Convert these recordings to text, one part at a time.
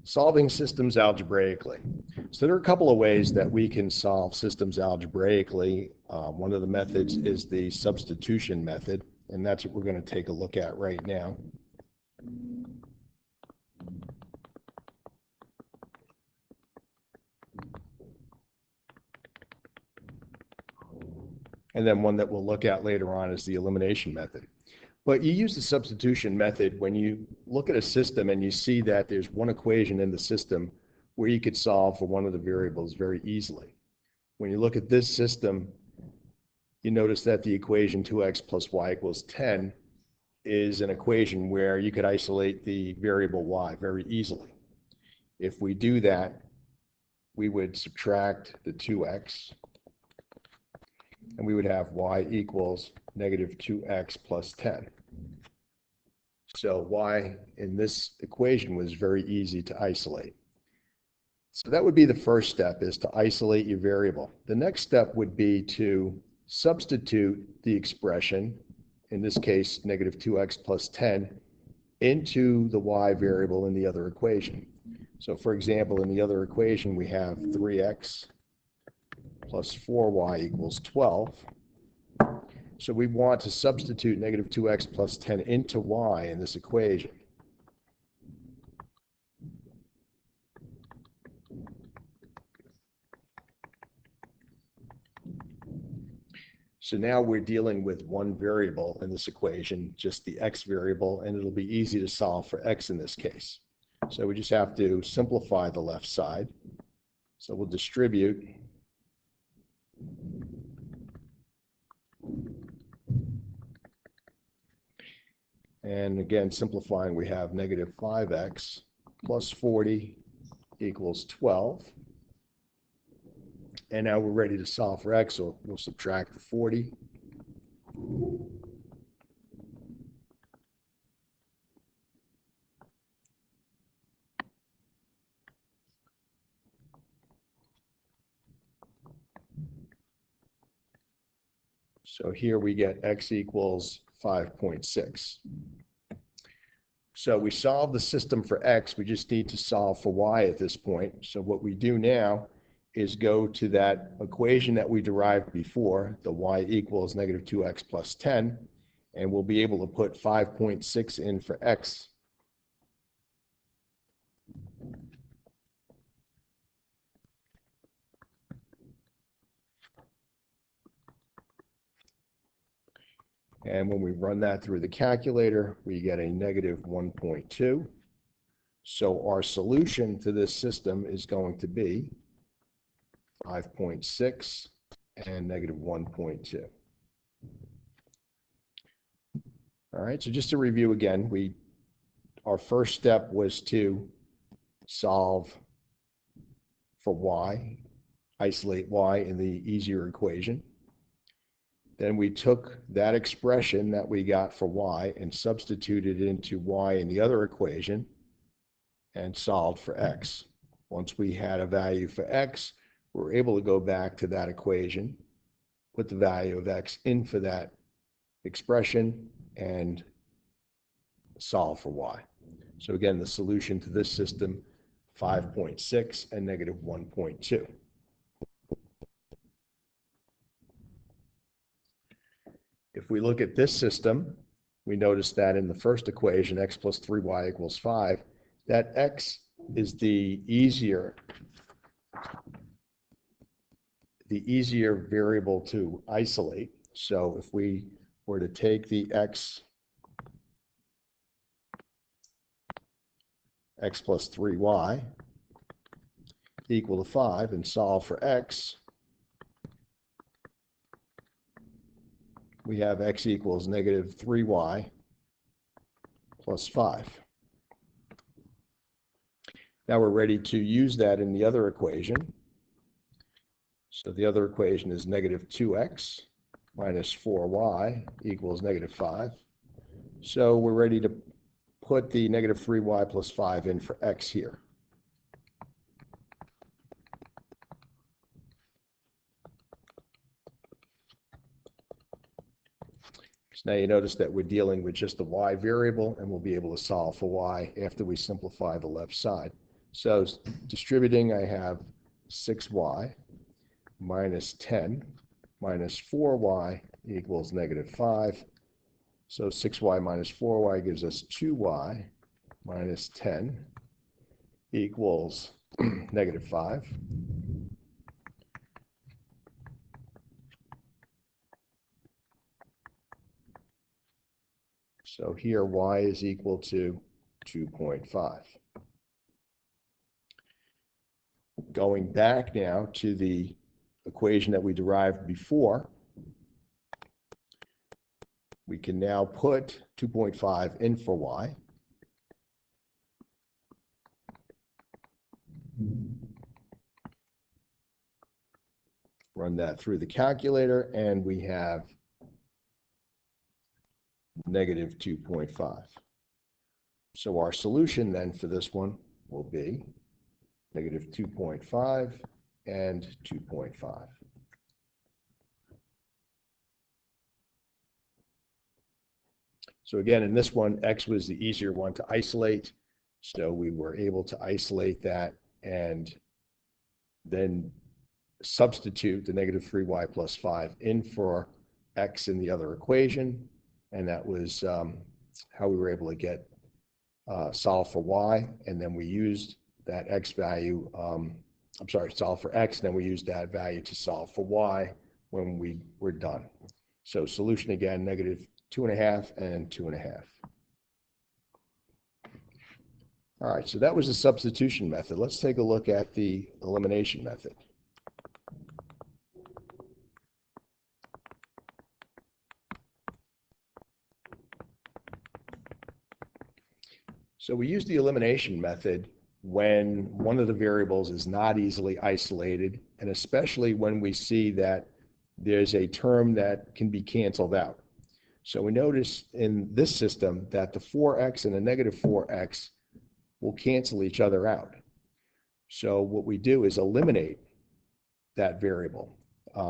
Solving systems algebraically. So there are a couple of ways that we can solve systems algebraically. One of the methods is the substitution method, and that's what we're going to take a look at right now. And then one that we'll look at later on is the elimination method. But you use the substitution method when you look at a system and you see that there's one equation in the system where you could solve for one of the variables very easily. When you look at this system, you notice that the equation 2x plus y equals 10 is an equation where you could isolate the variable y very easily. If we do that, we would subtract the 2x, and we would have y equals negative 2x plus 10. So y in this equation was very easy to isolate. So that would be the first step, is to isolate your variable. The next step would be to substitute the expression, in this case negative 2x plus 10, into the y variable in the other equation. So for example, in the other equation we have 3x plus 4y equals 12. So we want to substitute negative 2x plus 10 into y in this equation. So now we're dealing with one variable in this equation, just the x variable, and it'll be easy to solve for x in this case. So we just have to simplify the left side. So we'll distribute. And again, simplifying, we have negative 5x plus 40 equals 12. And now we're ready to solve for x, so we'll subtract the 40. So here we get x equals 5.6. So we solve the system for x, we just need to solve for y at this point. So what we do now is go to that equation that we derived before, the y equals negative 2x plus 10, and we'll be able to put 5.6 in for x. And when we run that through the calculator, we get a negative 1.2. So our solution to this system is going to be 5.6 and negative 1.2. All right, so just to review again, our first step was to solve for y, isolate y in the easier equation. Then we took that expression that we got for y and substituted it into y in the other equation and solved for x. Once we had a value for x, we're able to go back to that equation, put the value of x in for that expression, and solve for y. So again, the solution to this system, 5.6 and negative 1.2. If we look at this system, we notice that in the first equation, x plus 3y equals 5, that x is the easier variable to isolate. So if we were to take the x plus 3y equal to 5 and solve for x, we have x equals negative 3y plus 5. Now we're ready to use that in the other equation. So the other equation is negative 2x minus 4y equals negative 5. So we're ready to put the negative 3y plus 5 in for x here. So now you notice that we're dealing with just the y variable, and we'll be able to solve for y after we simplify the left side. So distributing, I have 6y minus 10 minus 4y equals negative 5. So 6y minus 4y gives us 2y minus 10 equals negative 5. So here y is equal to 2.5. Going back now to the equation that we derived before, we can now put 2.5 in for y. Run that through the calculator, and we have negative 2.5. So our solution then for this one will be negative 2.5 and 2.5. So again, in this one, x was the easier one to isolate. So we were able to isolate that and then substitute the negative 3y plus 5 in for x in the other equation. And that was how we were able to get solve for y. And then we used that x value, solve for x, and then we used that value to solve for y when we were done. So solution again, negative 2.5 and 2.5. All right, so that was the substitution method. Let's take a look at the elimination method. So we use the elimination method when one of the variables is not easily isolated, and especially when we see that there's a term that can be canceled out. So we notice in this system that the 4x and the negative 4x will cancel each other out. So what we do is eliminate that variable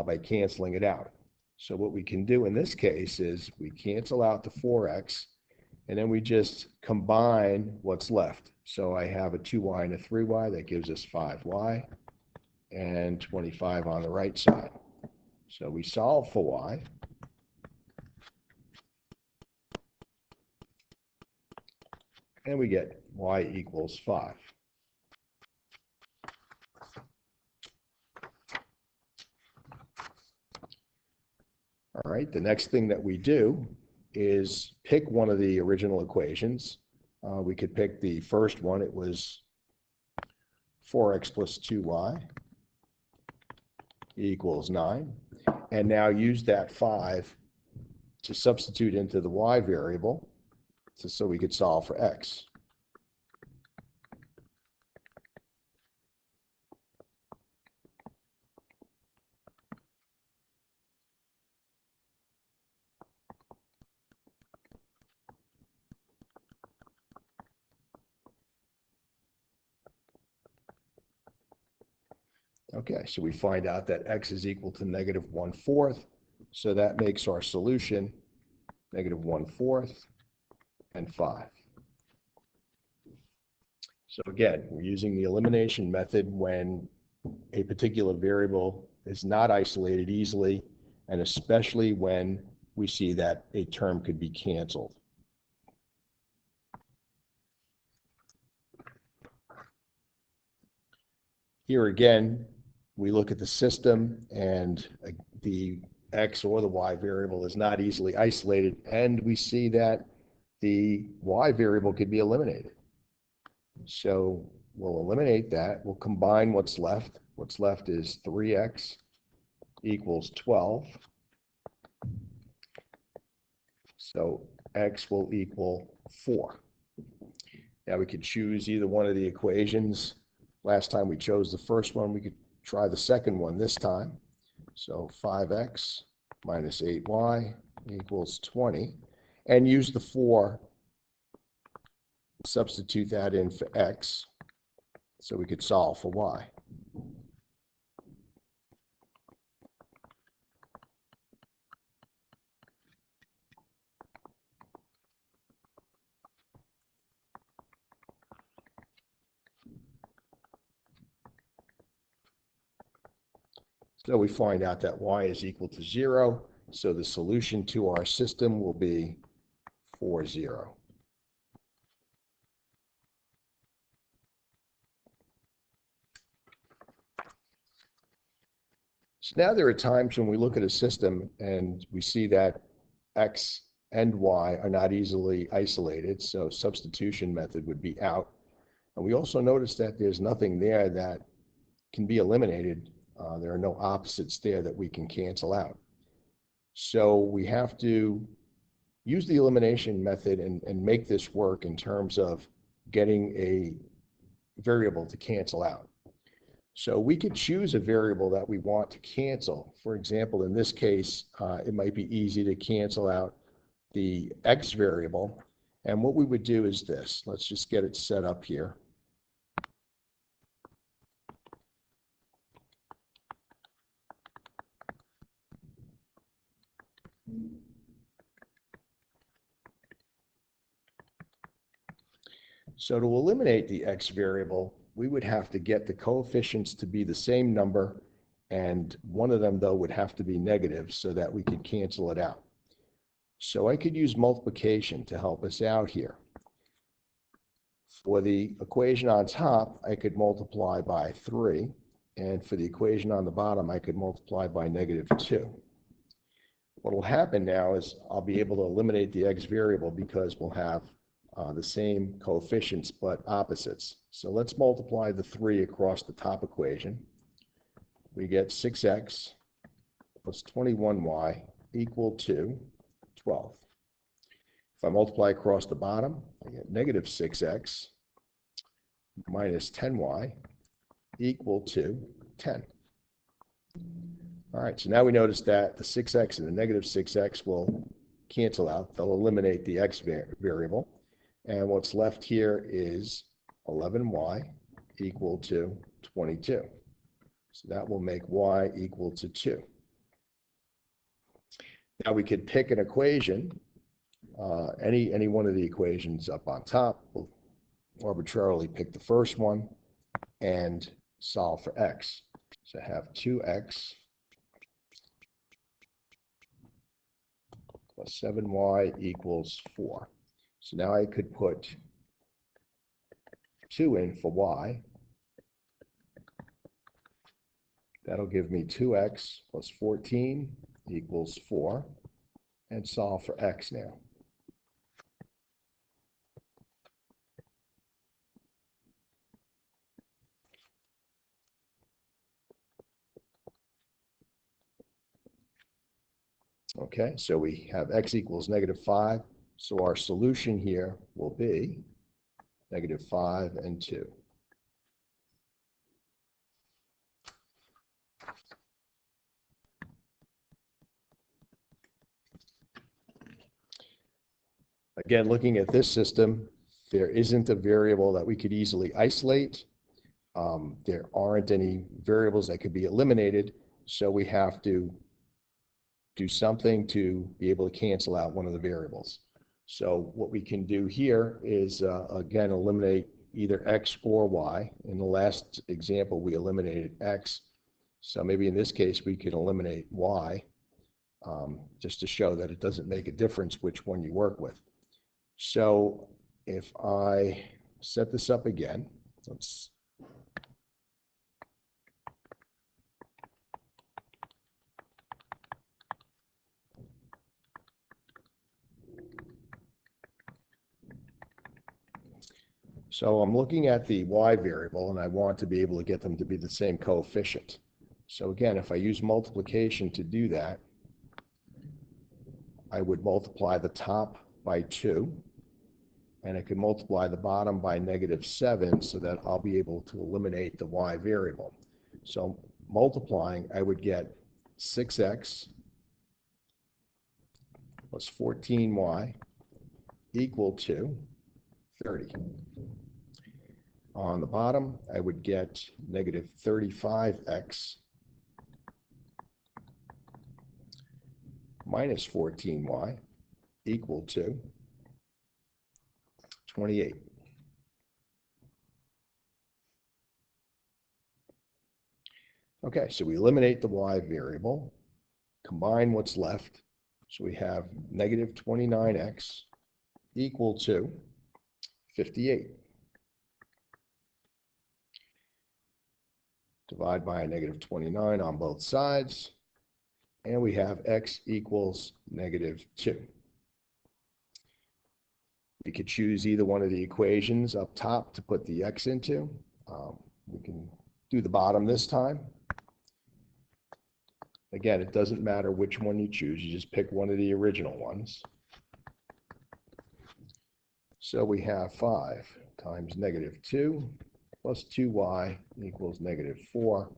by canceling it out. So what we can do in this case is we cancel out the 4x, and then we just combine what's left. So I have a 2y and a 3y, that gives us 5y, and 25 on the right side. So we solve for y. And we get y equals 5. All right, the next thing that we do is pick one of the original equations. We could pick the first one. It was 4x plus 2y equals 9. And now use that 5 to substitute into the y variable so we could solve for x. Okay, so we find out that x is equal to negative 1/4. So that makes our solution negative 1/4 and 5. So again, we're using the elimination method when a particular variable is not isolated easily, and especially when we see that a term could be canceled. Here again, we look at the system, and the x or the y variable is not easily isolated, and we see that the y variable could be eliminated. So we'll eliminate that. We'll combine what's left. What's left is 3x equals 12. So x will equal 4. Now we could choose either one of the equations. Last time we chose the first one. We could try the second one this time. So 5x minus 8y equals 20. And use the 4. Substitute that in for x. So we could solve for y. So we find out that y is equal to 0. So the solution to our system will be 4, 0. So now there are times when we look at a system and we see that x and y are not easily isolated, so substitution method would be out. And we also notice that there's nothing there that can be eliminated. There are no opposites there that we can cancel out. So we have to use the elimination method and make this work in terms of getting a variable to cancel out. So we could choose a variable that we want to cancel. For example, in this case, it might be easy to cancel out the x variable. And what we would do is this. Let's just get it set up here. So to eliminate the x variable, we would have to get the coefficients to be the same number, and one of them, though, would have to be negative so that we could cancel it out. So I could use multiplication to help us out here. For the equation on top, I could multiply by 3, and for the equation on the bottom, I could multiply by -2. What will happen now is I'll be able to eliminate the x variable because we'll have the same coefficients but opposites. So let's multiply the 3 across the top equation. We get 6x plus 21y equal to 12. If I multiply across the bottom, I get -6x minus 10y equal to 10. All right, so now we notice that the 6x and the -6x will cancel out. They'll eliminate the x variable. And what's left here is 11y equal to 22. So that will make y equal to 2. Now we could pick an equation, any one of the equations up on top. We'll arbitrarily pick the first one and solve for x. So I have 2x plus 7y equals 4. So now I could put 2 in for y. That'll give me 2x plus 14 equals 4, and solve for x now. Okay, so we have x equals -5. So our solution here will be -5 and 2. Again, looking at this system, there isn't a variable that we could easily isolate. There aren't any variables that could be eliminated, so we have to do something to be able to cancel out one of the variables. So what we can do here is, again, eliminate either x or y. In the last example, we eliminated x. So maybe in this case, we can eliminate y, just to show that it doesn't make a difference which one you work with. So if I set this up again, let's So I'm looking at the y variable, and I want to be able to get them to be the same coefficient. So again, if I use multiplication to do that, I would multiply the top by 2, and I could multiply the bottom by -7 so that I'll be able to eliminate the y variable. So multiplying, I would get 6x plus 14y equal to 30. On the bottom, I would get -35x minus 14y equal to 28. Okay, so we eliminate the y variable, combine what's left. So we have negative 29x equal to 58. Divide by a negative 29 on both sides, and we have x equals negative 2. We could choose either one of the equations up top to put the x into. We can do the bottom this time. Again, it doesn't matter which one you choose. You just pick one of the original ones. So we have 5 times negative 2 plus 2y equals negative 4.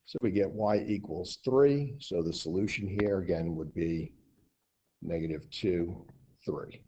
So we get y equals 3. So the solution here again would be negative 2, 3.